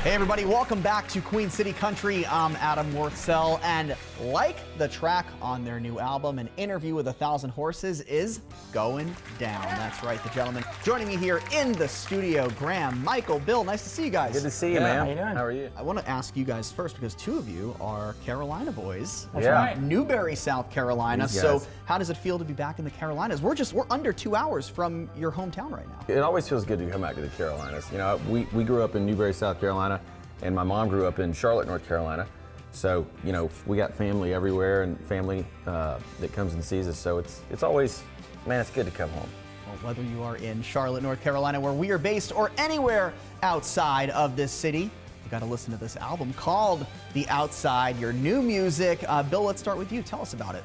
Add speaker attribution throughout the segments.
Speaker 1: Hey everybody, welcome back to Queen City Country. I'm Adam Worthsell, and like the track on their new album, An Interview with 1,000 Horses is going down. That's right, the gentlemen joining me here in the studio, Graham, Michael, Bill, nice to see you guys.
Speaker 2: Good to see you, man.
Speaker 3: How you doing?
Speaker 2: How are you?
Speaker 1: I want to ask you guys first, because two of you are Carolina boys.
Speaker 3: That's right.
Speaker 1: Newberry, South Carolina.
Speaker 2: These
Speaker 1: So
Speaker 2: guys.
Speaker 1: how does it feel to be back in the Carolinas? We're under 2 hours from your hometown right now.
Speaker 2: It always feels good to come back to the Carolinas. You know, we grew up in Newberry, South Carolina, and my mom grew up in Charlotte, North Carolina. So, you know, we got family everywhere and family that comes and sees us. So it's always, man, it's good to come home.
Speaker 1: Well, whether you are in Charlotte, North Carolina, where we are based, or anywhere outside of this city, you got to listen to this album called The Outside, your new music. Bill, let's start with you. Tell us about it.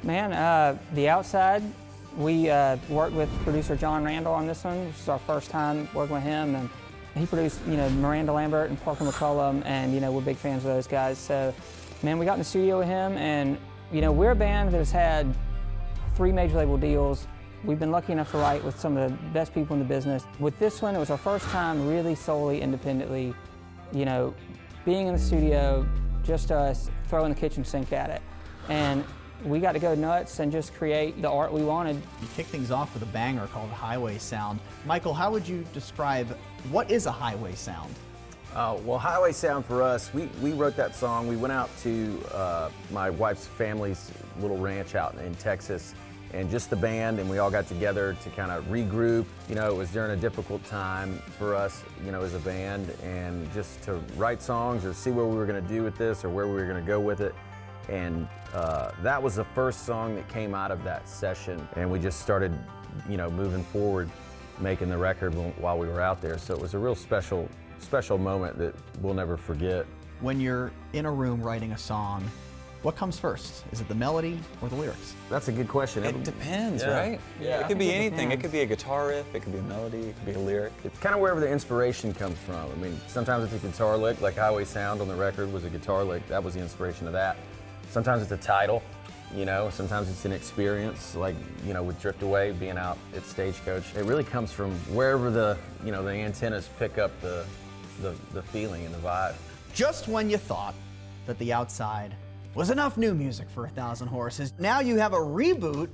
Speaker 3: Man, The Outside, we worked with producer John Randall on this one. This is our first time working with him, and he produced, Miranda Lambert and Parker McCollum, and, we're big fans of those guys. So, man, we got in the studio with him, and, we're a band that has had 3 major label deals. We've been lucky enough to write with some of the best people in the business. With this one, it was our first time really solely independently, being in the studio, just us throwing the kitchen sink at it. And we got to go nuts and just create the art we wanted.
Speaker 1: You kick things off with a banger called Highway Sound. Michael, how would you describe what is a highway sound?
Speaker 2: Well, Highway Sound for us, we wrote that song. We went out to my wife's family's little ranch out in Texas, and just the band, and we all got together to kind of regroup. It was during a difficult time for us, as a band, and just to write songs or see what we were going to do with this or where we were going to go with it. And that was the first song that came out of that session, and we just started, moving forward, making the record while we were out there. So it was a real special moment that we'll never forget.
Speaker 1: When you're in a room writing a song, what comes first? Is it the melody or the lyrics?
Speaker 2: That's a good question.
Speaker 4: It depends,
Speaker 2: Yeah.
Speaker 4: right?
Speaker 3: Yeah,
Speaker 4: It could be
Speaker 3: I think it
Speaker 4: anything. It
Speaker 3: depends.
Speaker 4: could be a guitar riff, it could be a melody, it could be a lyric.
Speaker 2: It's kind of wherever the inspiration comes from. I mean, sometimes it's a guitar lick, like Highway Sound on the record was a guitar lick. That was the inspiration of that. Sometimes it's a title, sometimes it's an experience, like, with Drift Away, being out at Stagecoach. It really comes from wherever the antennas pick up the feeling and the vibe.
Speaker 1: Just when you thought that The Outside was enough new music for 1,000 Horses, now you have a reboot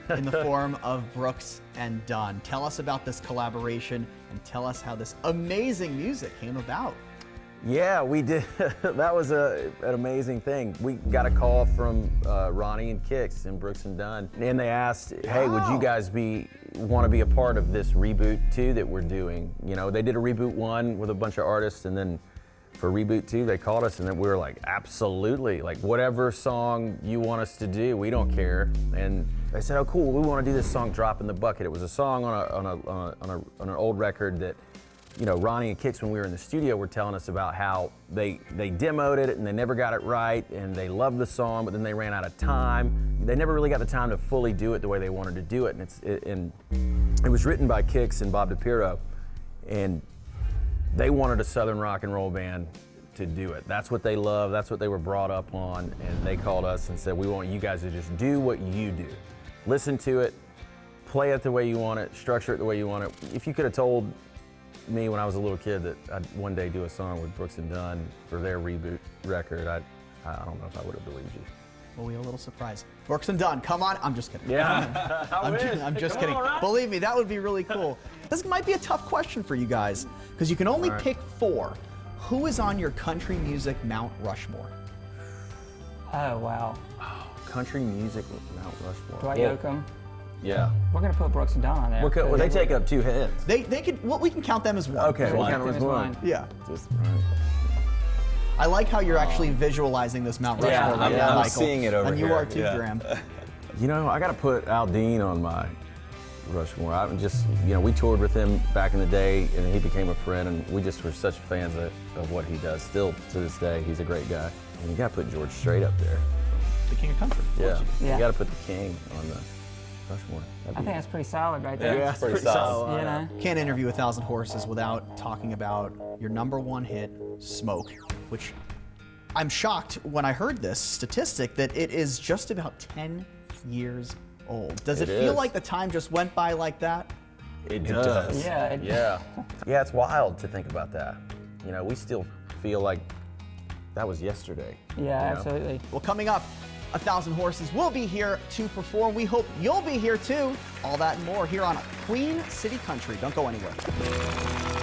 Speaker 1: in the form of Brooks and Dunn. Tell us about this collaboration and tell us how this amazing music came about.
Speaker 2: Yeah, we did. That was an amazing thing. We got a call from Ronnie and Kix and Brooks and Dunn, and they asked, "Hey, would you guys want to be a part of this reboot too that we're doing?" They did a reboot 1 with a bunch of artists, and then for reboot 2, they called us, and then we were like, "Absolutely! Like whatever song you want us to do, we don't care." And they said, "Oh, cool. We want to do this song, Drop in the Bucket." It was a song on an old record that. Ronnie and Kix, when we were in the studio, were telling us about how they demoed it and they never got it right, and they loved the song, but then they ran out of time. They never really got the time to fully do it the way they wanted to do it. And it was written by Kix and Bob DiPiero, and they wanted a Southern rock and roll band to do it. That's what they love. That's what they were brought up on. And they called us and said, "We want you guys to just do what you do. Listen to it, play it the way you want it, structure it the way you want it." If you could have told me when I was a little kid that I'd one day do a song with Brooks and Dunn for their reboot record, I don't know if I would have believed you.
Speaker 1: Well, we a little surprised. Brooks and Dunn, come on. I'm just kidding.
Speaker 2: Yeah,
Speaker 1: I'm just kidding. Believe me, that would be really cool. This might be a tough question for you guys, because you can only pick 4. Who is on your country music Mount Rushmore?
Speaker 3: Oh, wow.
Speaker 2: Country music with Mount Rushmore.
Speaker 3: Dwight Yoakam.
Speaker 2: Yeah.
Speaker 3: We're going to put Brooks and Dunn on there.
Speaker 2: Well, they take up 2 heads.
Speaker 1: They could. Well, we can count them as one.
Speaker 2: Okay, we'll count them as
Speaker 3: As
Speaker 2: one.
Speaker 3: one.
Speaker 1: Yeah.
Speaker 2: Just right.
Speaker 1: I like how you're actually visualizing this Mount Rushmore
Speaker 4: Yeah,
Speaker 1: right
Speaker 4: I'm-
Speaker 1: now,
Speaker 4: I'm
Speaker 1: Michael.
Speaker 4: seeing it over
Speaker 1: and you
Speaker 4: here,
Speaker 1: are too,
Speaker 4: yeah.
Speaker 1: Graham.
Speaker 2: I got to put Al Dean on my Rushmore. I'm just, we toured with him back in the day, and he became a friend, and we just were such fans of what he does. Still to this day, he's a great guy. And you got to put George Strait up there.
Speaker 1: The king of country.
Speaker 2: Yeah.
Speaker 3: Yeah.
Speaker 2: You got to put the king on the Rushmore.
Speaker 3: I think that's pretty solid right there.
Speaker 4: Yeah, it's pretty solid.
Speaker 3: You know?
Speaker 1: Can't interview 1,000 Horses without talking about your #1 hit, Smoke, which I'm shocked when I heard this statistic that it is just about 10 years old. Does it feel
Speaker 2: is.
Speaker 1: like the time just went by like that?
Speaker 2: It
Speaker 4: does.
Speaker 2: does.
Speaker 3: Yeah.
Speaker 2: Yeah. Yeah, it's wild to think about that. you know, we still feel like that was yesterday.
Speaker 3: Yeah,
Speaker 2: you know?
Speaker 3: absolutely.
Speaker 1: Well, coming up, 1,000 Horses will be here to perform. We hope you'll be here too. All that and more here on Queen City Country. Don't go anywhere.